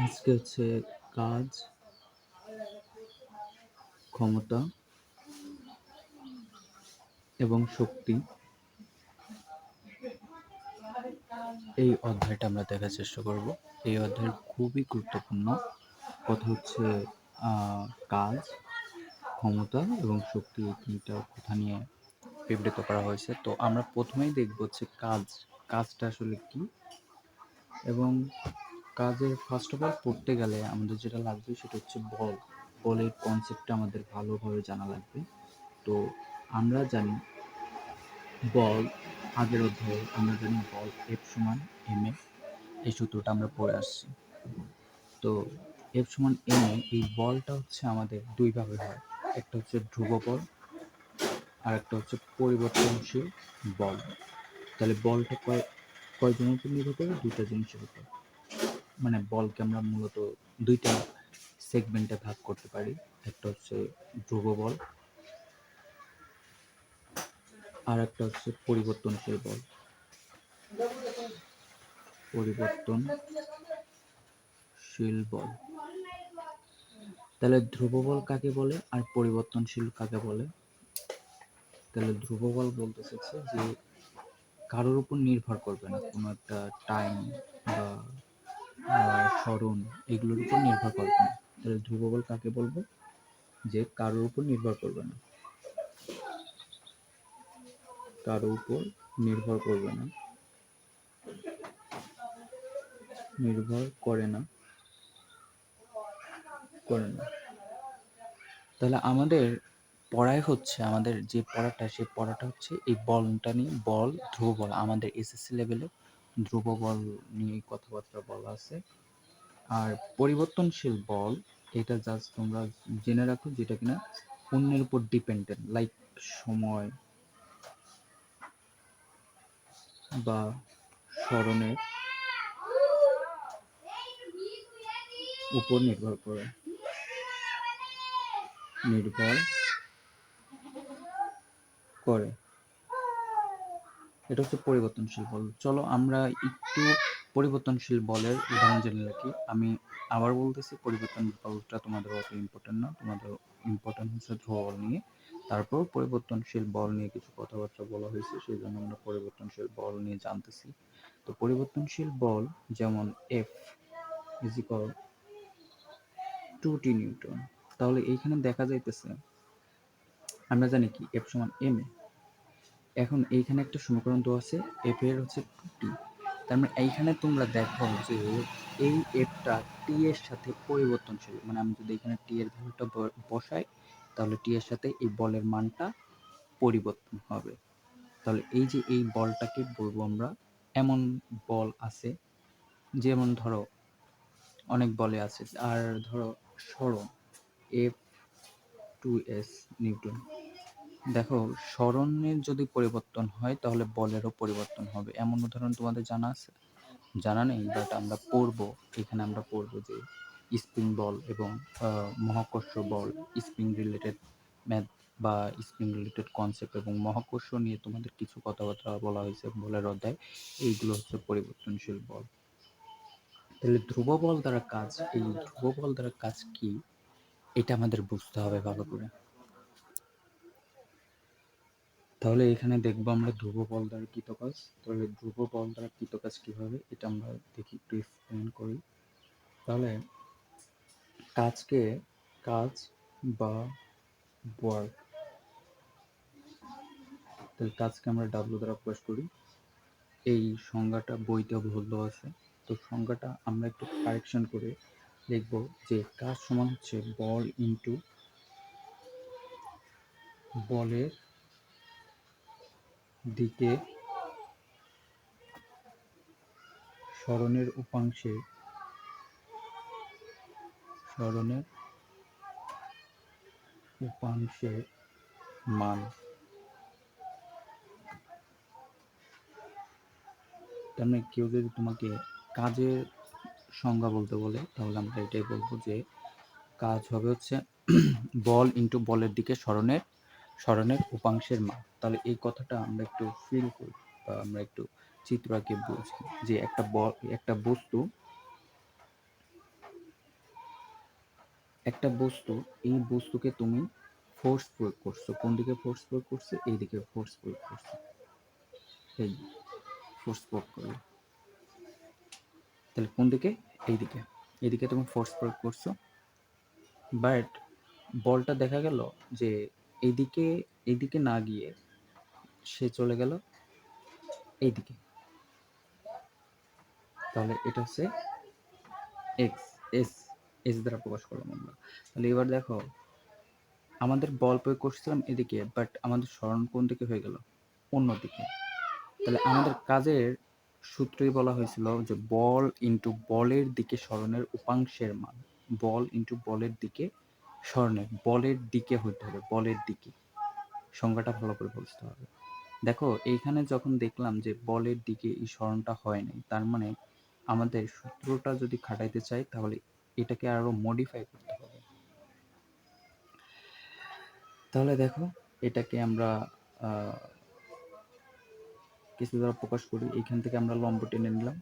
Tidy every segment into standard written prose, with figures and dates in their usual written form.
আজকে হচ্ছে কাজ, ক্ষমতা এবং শক্তি, এই অধ্যায়টা আমরা দেখার চেষ্টা করব। এই অধ্যায় খুবই গুরুত্বপূর্ণ। কথা হচ্ছে কাজ, ক্ষমতা এবং শক্তি, এই তিনটা কথা নিয়ে বিবৃত করা হয়েছে। তো আমরা প্রথমেই দেখব হচ্ছে কাজটা আসলে কি, এবং কাজের ফার্স্ট অফ অল পড়তে গেলে আমাদের যেটা লাগবে সেটা হচ্ছে বলের কনসেপ্টটা আমাদের ভালোভাবে জানা লাগবে। তো আমরা জানি বল, আগের অধ্যায়ে আমরা জানি বল F সমান ma, এই সূত্রটা আমরা পড়ে আসছি। তো F সমান ma, এই বলটা হচ্ছে আমাদের দুই ভাবে হয়, একটা হচ্ছে ধ্রুব বল আর একটা হচ্ছে পরিবর্তনশীল বল। তাহলে বলটা কয়জনের উপর নির্ভর করে? দুইটা জিনিসের উপর। মানে বলকে আমরা মূলত দুইটা সেগমেন্টে ভাগ করতে পারি, একটা হচ্ছে ধ্রুব বল আর একটা হচ্ছে পরিবর্তনশীল বল। পরিবর্তনশীল বল। তাহলে ধ্রুব বল কাকে বলে আর পরিবর্তনশীল কাকে বলে? তাহলে ধ্রুব বল বলতে চাচ্ছে যে কারোর উপর নির্ভর করবে না, কোনো একটা টাইম বা স্মরণ, এগুলোর উপর নির্ভর করবে না। তাহলে ধ্রুব বল কাকে বলবো? যে কারোর উপর নির্ভর করবে না, কারোর উপর নির্ভর করবে না, নির্ভর করে না। তাহলে আমাদের পড়ায় হচ্ছে, আমাদের যে পড়াটা, সেই পড়াটা হচ্ছে এই বলটা নিয়ে, বল, ধ্রুব বল। আমাদের এসএসসি লেভেলে ধ্রুব বল নিয়ে কথাবার্তা বলা আছে। আর পরিবর্তনশীল বল, এটা জাস্ট তোমরা জেনে রাখো, যেটা কিনা অন্যের উপর ডিপেন্ডেন্ট, লাইক সময় বা স্মরণের উপর নির্ভর করে। এটা হচ্ছে পরিবর্তনশীল বল। চলো আমরা একটু পরিবর্তনশীল বলের উদাহরণ জেনে রাখি। আমি আবার বলতেছি, পরিবর্তনশীল বলটা তোমাদের অত ইম্পর্টেন্ট না, তোমাদের ইম্পর্টেন্ট হচ্ছে ধ্রুব বল নিয়ে। তারপর পরিবর্তনশীল বল নিয়ে কিছু কথাবার্তা বলা হয়েছে, সেই জন্য আমরা পরিবর্তনশীল বল নিয়ে জানতেছি। তো পরিবর্তনশীল বল যেমন F is equal 2t Newton. তাহলে এইখানে দেখা যাইতেছে, আমরা জানি কি F সমান ma। এখন এইখানে একটা সমীকরণ দেওয়া আছে, এফ এর হচ্ছে 2t। তার মানে এইখানে তোমরা দেখো যে এই এফটা টি এর সাথে পরিবর্তনশীল। মানে আমি যদি এখানে টি এর ভ্যালুটা বসাই, তাহলে টি এর সাথে এই বলের মানটা পরিবর্তন হবে। তাহলে এই যে এই বলটাকে বলবো আমরা, এমন বল আছে, যেমন ধরো অনেক বলে আছে, আর ধরো সরণ F2s নিউটন। দেখো, স্মরণের যদি পরিবর্তন হয় তাহলে বলেরও পরিবর্তন হবে। এমন উদাহরণ তোমাদের জানা আছে? জানা নেই, বাট আমরা পড়বো। এখানে আমরা পড়বো যে স্প্রিং বল এবং মহাকর্ষ বল, স্প্রিং রিলেটেড ম্যাথ বা স্প্রিং রিলেটেড কনসেপ্ট এবং মহাকর্ষ নিয়ে তোমাদের কিছু কথাবার্তা বলা হয়েছে বলের অধ্যায়। এইগুলো হচ্ছে পরিবর্তনশীল বল। তাহলে ধ্রুব বল দ্বারা কাজ, এই ধ্রুব বল দ্বারা কাজ কি, এটা আমাদের বুঝতে হবে ভালো করে। তাহলে এখানে দেখবো আমরা ধ্রুব বল দ্বারা কৃতকাজ। তাহলে ধ্রুব বল দ্বারা কৃতকাজ কিভাবে, এটা আমরা দেখি, একটু এক্সপ্লেন করি। তাহলে কাজ বা ওয়ার্ক, তাহলে কাজকে আমরা ডাব্লিউ দ্বারা প্রকাশ করি। এই সংজ্ঞাটা বইতে ভুল দেওয়া আছে, তো সংজ্ঞাটা আমরা একটু কারেকশন করে লিখব যে কাজ সমান হচ্ছে বল ইন্টু বলের দিকে স্মরণের উপাংশের মান। তার মানে কেউ যদি তোমাকে কাজের সংজ্ঞা বলতে বলে, তাহলে আমরা এটাই বলবো যে কাজ হবে হচ্ছে বল ইন্টু বলের দিকে স্মরণের উপাংশের মান। তাহলে এই কথাটা আমরা একটু ফিল করি বা আমরা একটু চিত্র আঁকে বুঝি যে একটা বস্তু এই বস্তুকে তুমি ফোর্স প্রয়োগ করছো। কোন দিকে ফোর্স প্রয়োগ করছো? এই দিকে ফোর্স প্রয়োগ করছো। এই ফোর্স প্রয়োগ করলে তাহলে কোন দিকে? এইদিকে তুমি ফোর্স প্রয়োগ করছো, বাট বলটা দেখা গেল যে এইদিকে না গিয়ে সে চলে গেল এইদিকে। তাহলে এটা হচ্ছে এক্স, এস দ্বারা প্রকাশ করলাম আমরা। তাহলে এবার দেখো, আমাদের বল প্রয়োগ করছিলাম এদিকে, বাট আমাদের সরণ কোন দিকে হয়ে গেল? অন্যদিকে। তাহলে আমাদের কাজের সূত্রেই বলা হয়েছিল যে বল ইন্টু বলের দিকে সরণের উপাংশের মান। বল ইন্টু বলের দিকে সরণের, বলের দিকে হইতে হবে, বলের দিকে। সংজ্ঞাটা ভালো করে বুঝতে হবে। দেখো এইখানে যখন দেখলাম যে বলের দিকে এই সরণটা হয়নি, তার মানে আমাদের সূত্রটা যদি খাটাইতে চাই তাহলে এটাকে আরো মডিফাই করতে হবে। তাহলে দেখো এটাকে আমরা কিছু দ্বারা প্রকাশ করি। এইখান থেকে আমরা লম্ব টেনে নিলাম।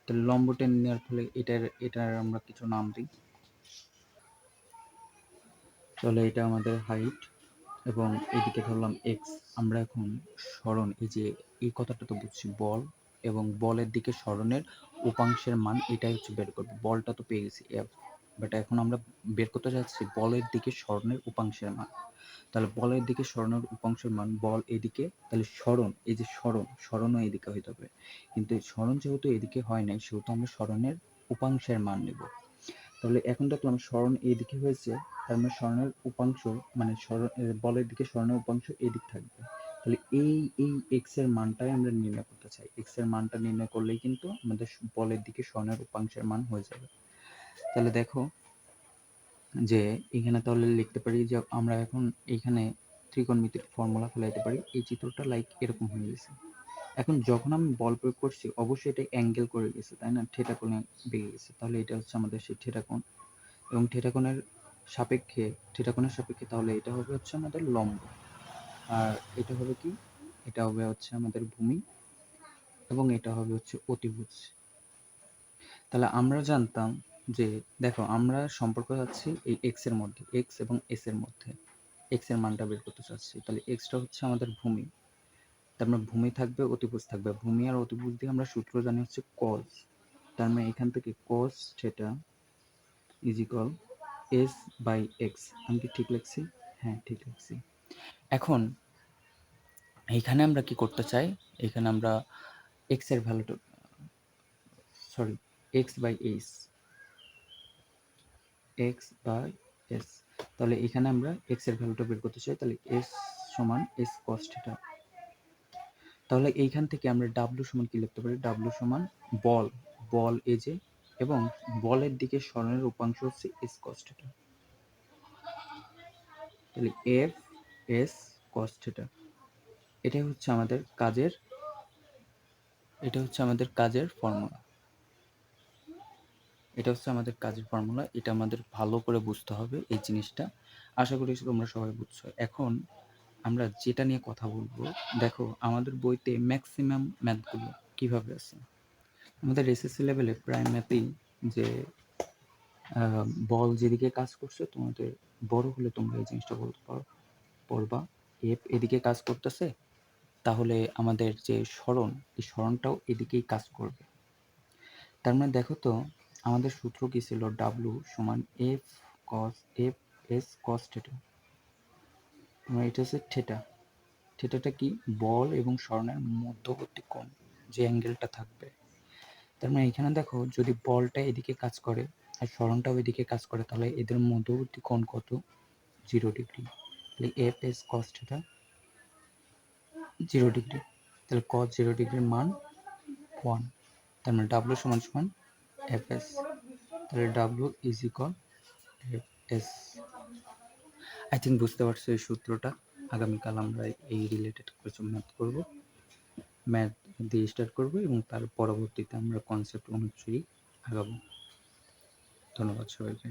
তাহলে লম্ব টেনে নেওয়ার ফলে এটার আমরা কিছু নাম দিই। তাহলে এটা আমাদের হাইট এবং এদিকে ধরলাম এক্স। আমরা এখন সরণ, এই যে এই কথাটা তো বুঝছি, বল এবং বলের দিকে সরণের উপাংশের মান, এটাই হচ্ছে বের করবো। বলটা তো পেয়ে গেছি এফ, বাট এখন আমরা বের করতে যাচ্ছি বলের দিকে সরণের উপাংশের মান। তাহলে বলের দিকে সরণের উপাংশের মান, বল এদিকে, তাহলে সরণ, এই যে সরণও এদিকে হইতে হবে। কিন্তু সরণ যেহেতু এদিকে হয় নাই, সেহেতু আমরা সরণের উপাংশের মান নেব। তাহলে এখন দেখলাম সরণ এইদিকে হয়েছে, তার মানে সরণের উপাংশ, মানে বলের দিকে সরণের উপাংশ এদিক থাকবে। তাহলে এই এক্স এর মানটাই আমরা নির্ণয় করতে চাই। এক্স এর মানটা নির্ণয় করলেই কিন্তু আমাদের বলের দিকে সরণের উপাংশের মান হয়ে যাবে। তাহলে দেখো যে এখানে তাহলে লিখতে পারি যে আমরা এখন এইখানে ত্রিকোণমিতির ফর্মুলা ফেলাইতে পারি। এই চিত্রটা লাইক এরকম হয়ে গেছে। এখন যখন আমি বল প্রয়োগ করছি, অবশ্যই এটা অ্যাঙ্গেল করে গেছে, তাই না? থিটা কোণে বেরিয়ে গেছে। তাহলে এটা হচ্ছে আমাদের সেই থিটা কোণ, এবং থিটা কোণের সাপেক্ষে তাহলে এটা হবে হচ্ছে আমাদের লম্ব, আর এটা হবে কি? এটা হবে হচ্ছে আমাদের ভূমি, এবং এটা হবে হচ্ছে অতিভুজ। তাহলে আমরা জানতাম যে, দেখো আমরা সম্পর্ক যাচ্ছি এই এক্স এর মধ্যে, এক্স এবং এস এর মধ্যে, এক্স এর মানটা বের করতে চাচ্ছি। তাহলে এক্সটা হচ্ছে আমাদের ভূমি, তার মানে ভূমি থাকবে, অতিভুজ থাকবে। ভূমি আর অতিভুজ দিয়ে আমরা সূত্র জানি হচ্ছে কজ। তার মানে এখান থেকে cos theta is equal S by X. আমি কি ঠিক লিখছি? হ্যাঁ, ঠিক লিখছি। এখন এইখানে আমরা কি করতে চাই? এখানে আমরা এক্স এর ভ্যালুটা, sorry, X by S, X by S. তাহলে এখানে আমরা এক্স এর ভ্যালুটা বের করতে চাই। তাহলে এস সমান এস কস থিটা। তাহলে এইখান থেকে আমরা ডাব্লিউ সমান কি লিখতে পারি? ডাব্লিউ সমান বল এ যে, এবং বলের দিকে সরণের উপাংশ হচ্ছে এস কস থিটা। তাহলে এফ এস কস থিটা, এটাই হচ্ছে আমাদের কাজের, ফর্মুলা। এটা আমাদের ভালো করে বুঝতে হবে এই জিনিসটা। আশা করি তোমরা সবাই বুঝছো। এখন আমরা যেটা নিয়ে কথা বলবো, দেখো আমাদের বইতে ম্যাক্সিমাম ম্যাথগুলো কিভাবে আছে। আমাদের এসএসসি লেভেলে প্রায় ম্যাথেই যে বল যেদিকে কাজ করছে, তোমাদের বড় হলে তোমরা এই জিনিসটা বলতে পারো, পড়বা এফ এদিকে কাজ করতেছে, তাহলে আমাদের যে সরণ, এই সরণটাও এদিকেই কাজ করবে। তার মানে দেখো তো আমাদের সূত্র কি ছিল? ডাব্লু সমান এফ এস কস থিটা। মানে এটা হচ্ছে থিটা। থিটাটা কি? বল এবং সরণের মধ্যবর্তী কোণ, যে অ্যাঙ্গেলটা থাকবে। তার মানে এখানে দেখো, যদি বলটা এদিকে কাজ করে আর সরণটাও এদিকে কাজ করে, তাহলে এদের মধ্যবর্তী কোণ কত? 0 ডিগ্রি। তাহলে F S cos theta 0 degree. তাহলে কস 0 ডিগ্রির মান 1। তার মানে ডাব্লু সমান সমান এফ এস। তাহলে W is equal F S. I think বুঝতে পারছো এই সূত্রটা। আগামীকাল আমরা এই রিলেটেড কিছু ম্যাথ দিয়ে স্টার্ট করবো, এবং তার পরবর্তীতে আমরা কনসেপ্ট অনুযায়ী আগাবো। ধন্যবাদ সবাইকে।